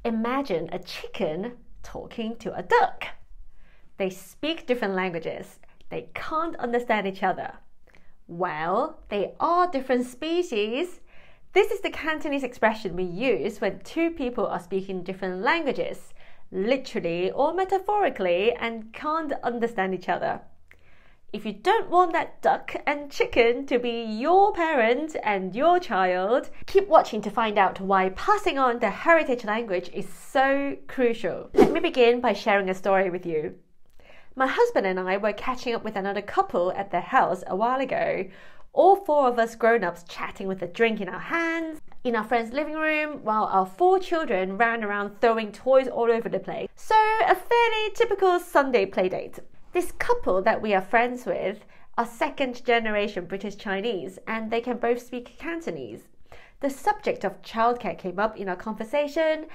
Imagine a chicken talking to a duck. They speak different languages. They can't understand each other. Well, they are different species. This is the Cantonese expression we use when two people are speaking different languages, literally or metaphorically, and can't understand each other. If you don't want that duck and chicken to be your parent and your child, keep watching to find out why passing on the heritage language is so crucial. Let me begin by sharing a story with you. My husband and I were catching up with another couple at their house a while ago. All four of us grown-ups chatting with a drink in our hands in our friend's living room, while our four children ran around throwing toys all over the place. So a fairly typical Sunday playdate. This couple that we are friends with are second generation British Chinese, and they can both speak Cantonese. The subject of childcare came up in our conversation.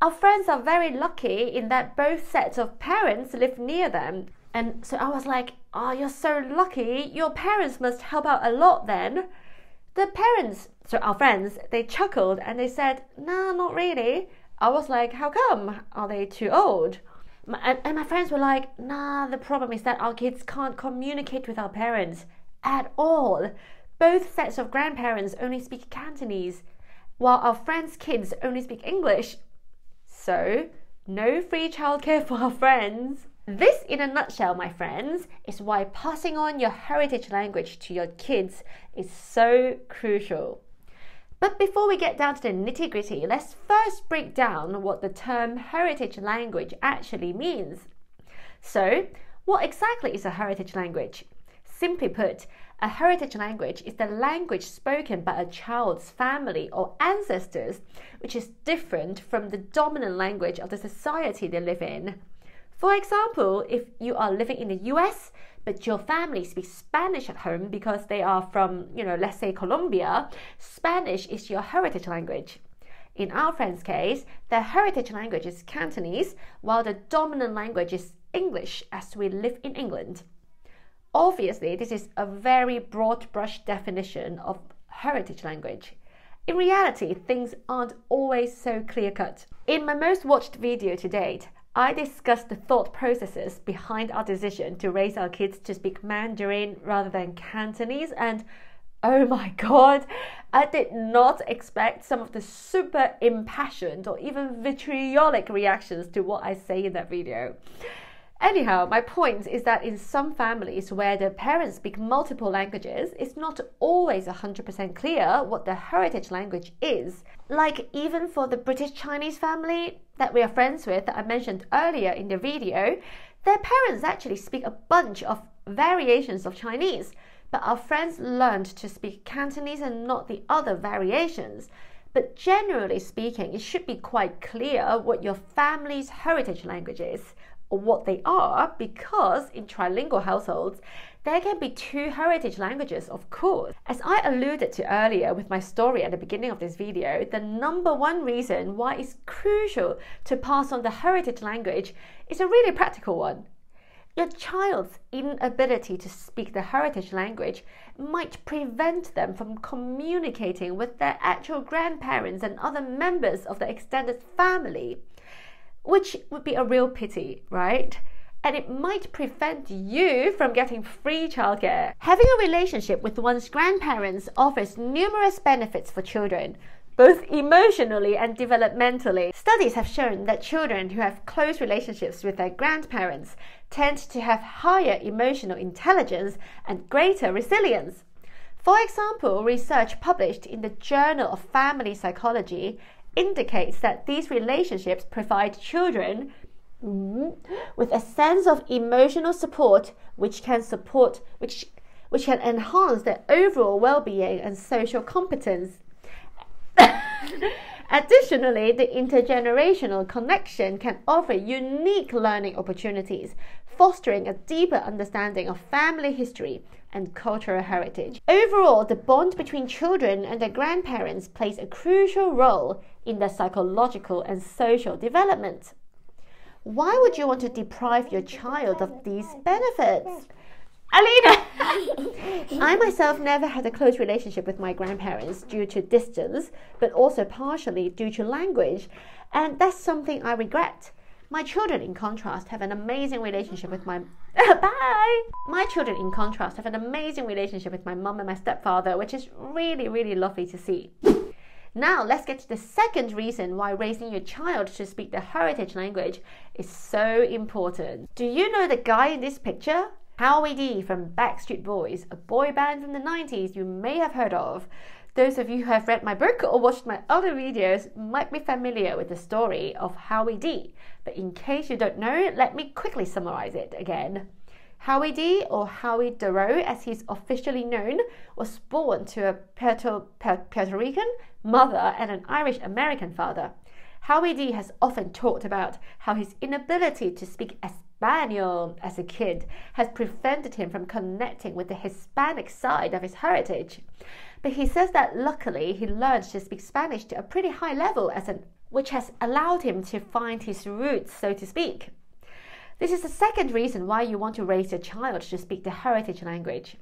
Our friends are very lucky in that both sets of parents live near them. And so I was like, oh, you're so lucky. Your parents must help out a lot then. The parents, so our friends, they chuckled and they said, no, not really. I was like, how come? Are they too old? And my friends were like, nah, the problem is that our kids can't communicate with our parents at all. Both sets of grandparents only speak Cantonese, while our friends' kids only speak English. So, no free childcare for our friends. This, in a nutshell, my friends, is why passing on your heritage language to your kids is so crucial. But before we get down to the nitty-gritty, let's first break down what the term heritage language actually means. So, what exactly is a heritage language? Simply put, a heritage language is the language spoken by a child's family or ancestors, which is different from the dominant language of the society they live in. For example, if you are living in the US, but your family speaks Spanish at home because they are from, let's say Colombia, Spanish is your heritage language. In our friend's case, their heritage language is Cantonese, while the dominant language is English as we live in England. Obviously, this is a very broad brush definition of heritage language. In reality, things aren't always so clear-cut. In my most watched video to date, I discussed the thought processes behind our decision to raise our kids to speak Mandarin rather than Cantonese, and oh my god, I did not expect some of the super impassioned or even vitriolic reactions to what I say in that video. Anyhow, my point is that in some families where the parents speak multiple languages, it's not always 100% clear what the heritage language is. Like even for the British Chinese family that we are friends with that I mentioned earlier in the video, their parents actually speak a bunch of variations of Chinese, but our friends learned to speak Cantonese and not the other variations. But generally speaking, it should be quite clear what your family's heritage language is, or what they are, because in trilingual households, there can be two heritage languages, of course. As I alluded to earlier with my story at the beginning of this video, the number one reason why it's crucial to pass on the heritage language is a really practical one. Your child's inability to speak the heritage language might prevent them from communicating with their actual grandparents and other members of the extended family, which would be a real pity, right? And it might prevent you from getting free childcare. Having a relationship with one's grandparents offers numerous benefits for children, both emotionally and developmentally. Studies have shown that children who have close relationships with their grandparents tend to have higher emotional intelligence and greater resilience. For example, research published in the Journal of Family Psychology indicates that these relationships provide children with a sense of emotional support which can enhance their overall well-being and social competence. Additionally, the intergenerational connection can offer unique learning opportunities, fostering a deeper understanding of family history and cultural heritage. Overall, the bond between children and their grandparents plays a crucial role in their psychological and social development. Why would you want to deprive your child of these benefits? Alina! I myself never had a close relationship with my grandparents due to distance, but also partially due to language. And that's something I regret. My children, in contrast, have an amazing relationship with my My children, in contrast, have an amazing relationship with my mum and my stepfather, which is really, really lovely to see. Now, let's get to the second reason why raising your child to speak the heritage language is so important. Do you know the guy in this picture? Howie D from Backstreet Boys, a boy band from the 90s you may have heard of. Those of you who have read my book or watched my other videos might be familiar with the story of Howie D, but in case you don't know, let me quickly summarize it again. Howie D, or Howie Dorough as he's officially known, was born to a Puerto Rican mother and an Irish American father. Howie D has often talked about how his inability to speak Espanol as a kid has prevented him from connecting with the Hispanic side of his heritage. But he says that luckily he learned to speak Spanish to a pretty high level which has allowed him to find his roots, so to speak. This is the second reason why you want to raise your child to speak the heritage language.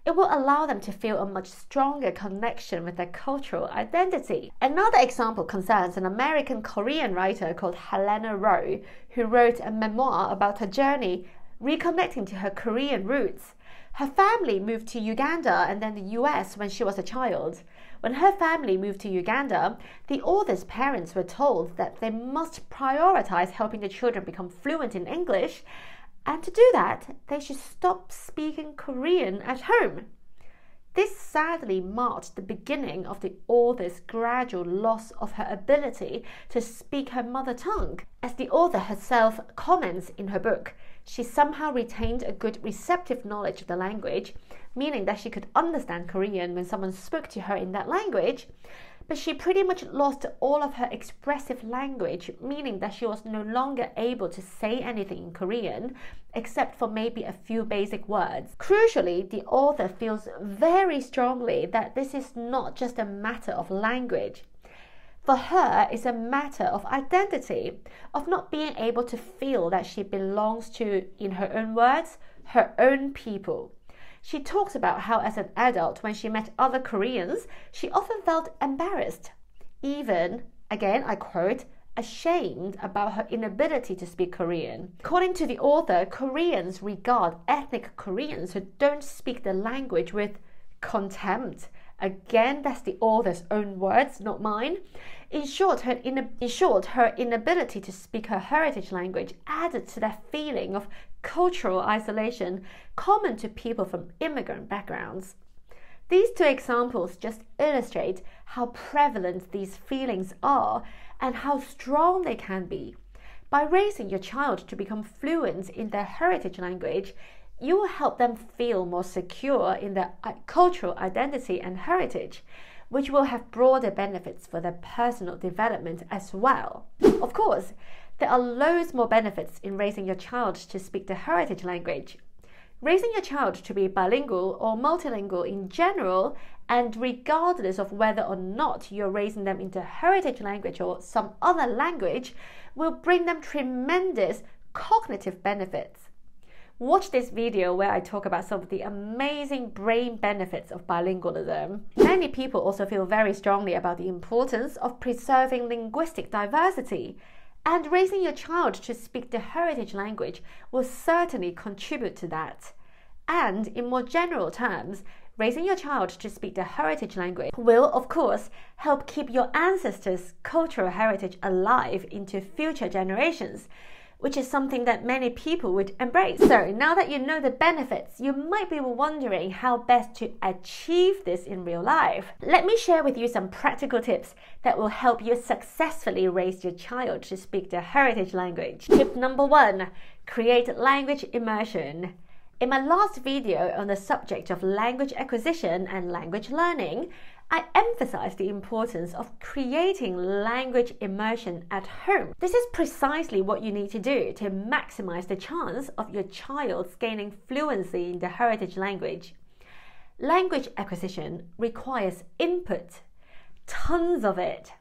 It will allow them to feel a much stronger connection with their cultural identity. Another example concerns an American Korean writer called Helena Rowe, who wrote a memoir about her journey reconnecting to her Korean roots. Her family moved to Uganda and then the US when she was a child. When her family moved to Uganda, the author's parents were told that they must prioritize helping the children become fluent in English, and to do that, they should stop speaking Korean at home. This sadly marked the beginning of the author's gradual loss of her ability to speak her mother tongue. As the author herself comments in her book, she somehow retained a good receptive knowledge of the language, meaning that she could understand Korean when someone spoke to her in that language, but she pretty much lost all of her expressive language, meaning that she was no longer able to say anything in Korean, except for maybe a few basic words. Crucially, the author feels very strongly that this is not just a matter of language. For her, it's a matter of identity, of not being able to feel that she belongs to, in her own words, her own people. She talks about how as an adult, when she met other Koreans, she often felt embarrassed, even, again I quote, ashamed about her inability to speak Korean. According to the author, Koreans regard ethnic Koreans who don't speak the language with contempt. Again, that's the author's own words, not mine. In short, her inability to speak her heritage language added to that feeling of cultural isolation common to people from immigrant backgrounds. These two examples just illustrate how prevalent these feelings are and how strong they can be. By raising your child to become fluent in their heritage language, you will help them feel more secure in their cultural identity and heritage, which will have broader benefits for their personal development as well. Of course, there are loads more benefits in raising your child to speak the heritage language. Raising your child to be bilingual or multilingual in general, and regardless of whether or not you're raising them into heritage language or some other language, will bring them tremendous cognitive benefits. Watch this video where I talk about some of the amazing brain benefits of bilingualism. Many people also feel very strongly about the importance of preserving linguistic diversity, and raising your child to speak the heritage language will certainly contribute to that. And in more general terms, raising your child to speak the heritage language will, of course, help keep your ancestors' cultural heritage alive into future generations, which is something that many people would embrace. So now that you know the benefits, you might be wondering how best to achieve this in real life. Let me share with you some practical tips that will help you successfully raise your child to speak the heritage language. Tip number 1, create language immersion. In my last video on the subject of language acquisition and language learning, I emphasized the importance of creating language immersion at home. This is precisely what you need to do to maximize the chance of your child gaining fluency in the heritage language. Language acquisition requires input, tons of it.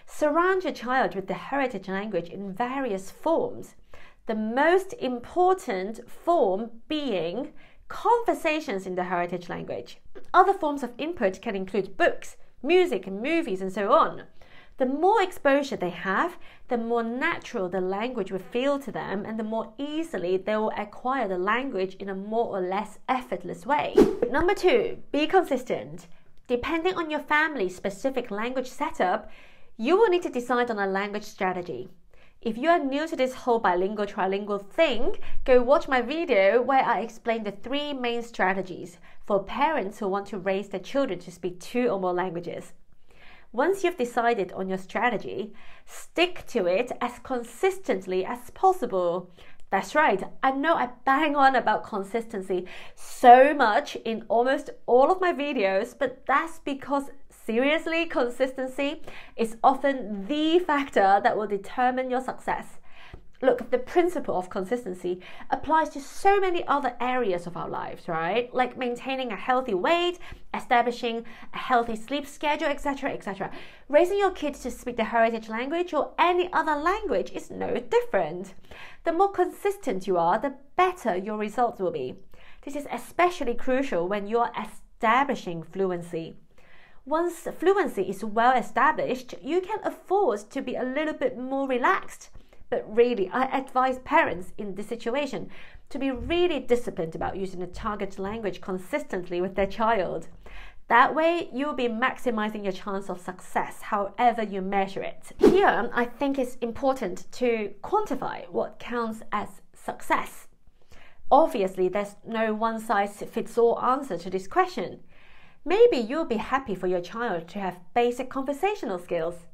Surround your child with the heritage language in various forms. The most important form being conversations in the heritage language. Other forms of input can include books, music, movies, and so on. The more exposure they have, the more natural the language will feel to them, and the more easily they will acquire the language in a more or less effortless way. Number 2, be consistent. Depending on your family's specific language setup, you will need to decide on a language strategy. If you are new to this whole bilingual, trilingual thing, go watch my video where I explain the 3 main strategies for parents who want to raise their children to speak 2 or more languages. Once you've decided on your strategy, stick to it as consistently as possible. That's right, I know I bang on about consistency so much in almost all of my videos, but that's because seriously, consistency is often the factor that will determine your success. Look, the principle of consistency applies to so many other areas of our lives, right? Like maintaining a healthy weight, establishing a healthy sleep schedule, etc., etc. Raising your kids to speak the heritage language or any other language is no different. The more consistent you are, the better your results will be. This is especially crucial when you are establishing fluency. Once fluency is well established, you can afford to be a little bit more relaxed. But really, I advise parents in this situation to be really disciplined about using the target language consistently with their child. That way, you'll be maximizing your chance of success, however you measure it. Here, I think it's important to quantify what counts as success. Obviously, there's no one-size-fits-all answer to this question. Maybe you'll be happy for your child to have basic conversational skills.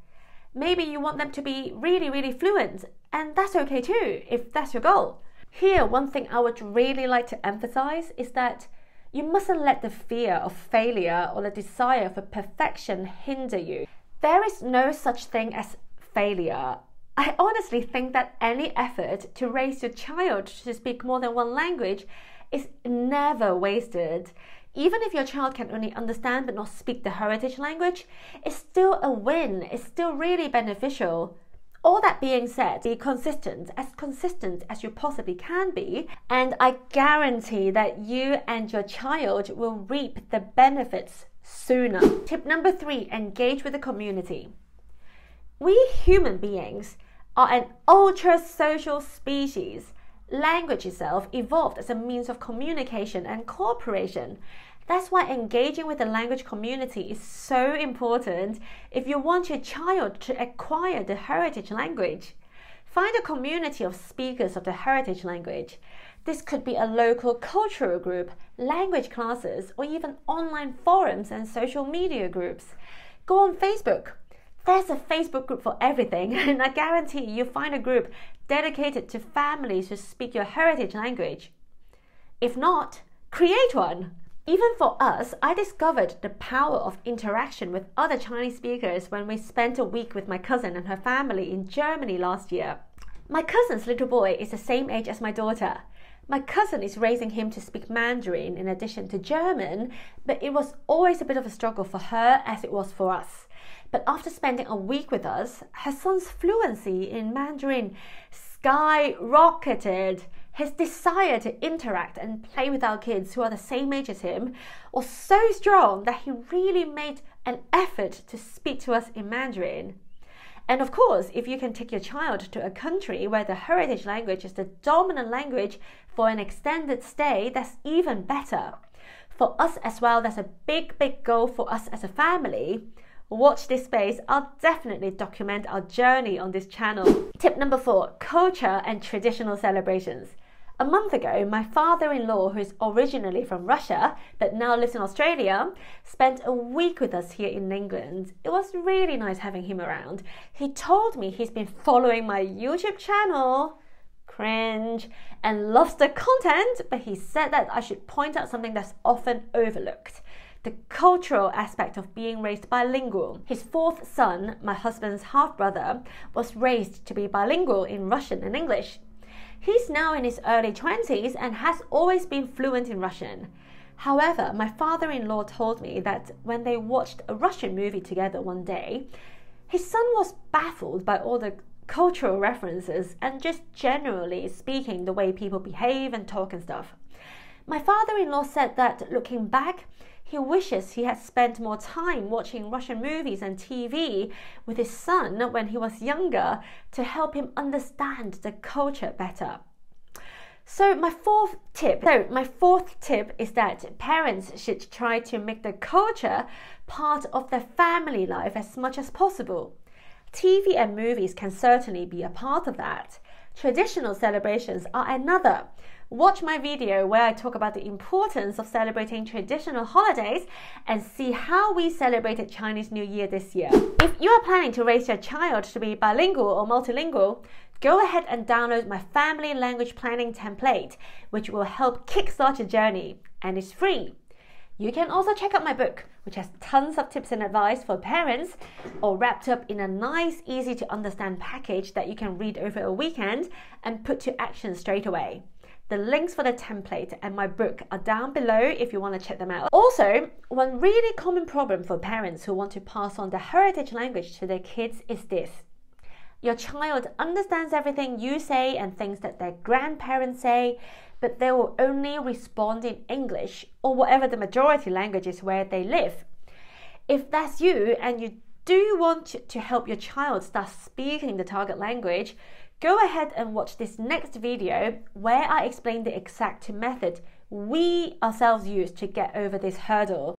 Maybe you want them to be really fluent, and that's okay too, if that's your goal. Here, one thing I would really like to emphasize is that you mustn't let the fear of failure or the desire for perfection hinder you. There is no such thing as failure. I honestly think that any effort to raise your child to speak more than one language is never wasted. Even if your child can only understand but not speak the heritage language, it's still a win. It's still really beneficial. All that being said, be consistent as you possibly can be, and I guarantee that you and your child will reap the benefits sooner. Tip number 3, engage with the community. We human beings are an ultra-social species. Language itself evolved as a means of communication and cooperation. That's why engaging with the language community is so important if you want your child to acquire the heritage language. Find a community of speakers of the heritage language. This could be a local cultural group, language classes, or even online forums and social media groups. Go on Facebook. There's a Facebook group for everything, and I guarantee you'll find a group dedicated to families who speak your heritage language. If not, create one. Even for us, I discovered the power of interaction with other Chinese speakers when we spent a week with my cousin and her family in Germany last year. My cousin's little boy is the same age as my daughter. My cousin is raising him to speak Mandarin in addition to German, but it was always a bit of a struggle for her as it was for us. But after spending a week with us, her son's fluency in Mandarin skyrocketed. His desire to interact and play with our kids who are the same age as him was so strong that he really made an effort to speak to us in Mandarin. And of course, if you can take your child to a country where the heritage language is the dominant language for an extended stay, that's even better. For us as well, that's a big goal for us as a family. Watch this space. I'll definitely document our journey on this channel. Tip number 4, culture and traditional celebrations. A month ago, my father-in-law, who is originally from Russia but now lives in Australia, spent a week with us here in England. It was really nice having him around. He told me he's been following my YouTube channel, cringe, and loves the content, but he said that I should point out something that's often overlooked: the cultural aspect of being raised bilingual. His 4th son, my husband's half-brother, was raised to be bilingual in Russian and English. He's now in his early 20s and has always been fluent in Russian. However, my father-in-law told me that when they watched a Russian movie together one day, his son was baffled by all the cultural references and just generally speaking the way people behave and talk and stuff. My father-in-law said that looking back, He wishes he had spent more time watching Russian movies and TV with his son when he was younger to help him understand the culture better. So my fourth tip is that parents should try to make the culture part of their family life as much as possible. TV and movies can certainly be a part of that. Traditional celebrations are another. Watch my video where I talk about the importance of celebrating traditional holidays and see how we celebrated Chinese New Year this year. If you are planning to raise your child to be bilingual or multilingual, go ahead and download my family language planning template, which will help kickstart your journey, and it's free. You can also check out my book, which has tons of tips and advice for parents, all wrapped up in a nice, easy to understand package that you can read over a weekend and put to action straight away. The links for the template and my book are down below if you want to check them out. Also, one really common problem for parents who want to pass on the heritage language to their kids is this. Your child understands everything you say and things that their grandparents say, but they will only respond in English or whatever the majority language is where they live. If that's you and you do want to help your child start speaking the target language, go ahead and watch this next video where I explain the exact method we ourselves use to get over this hurdle.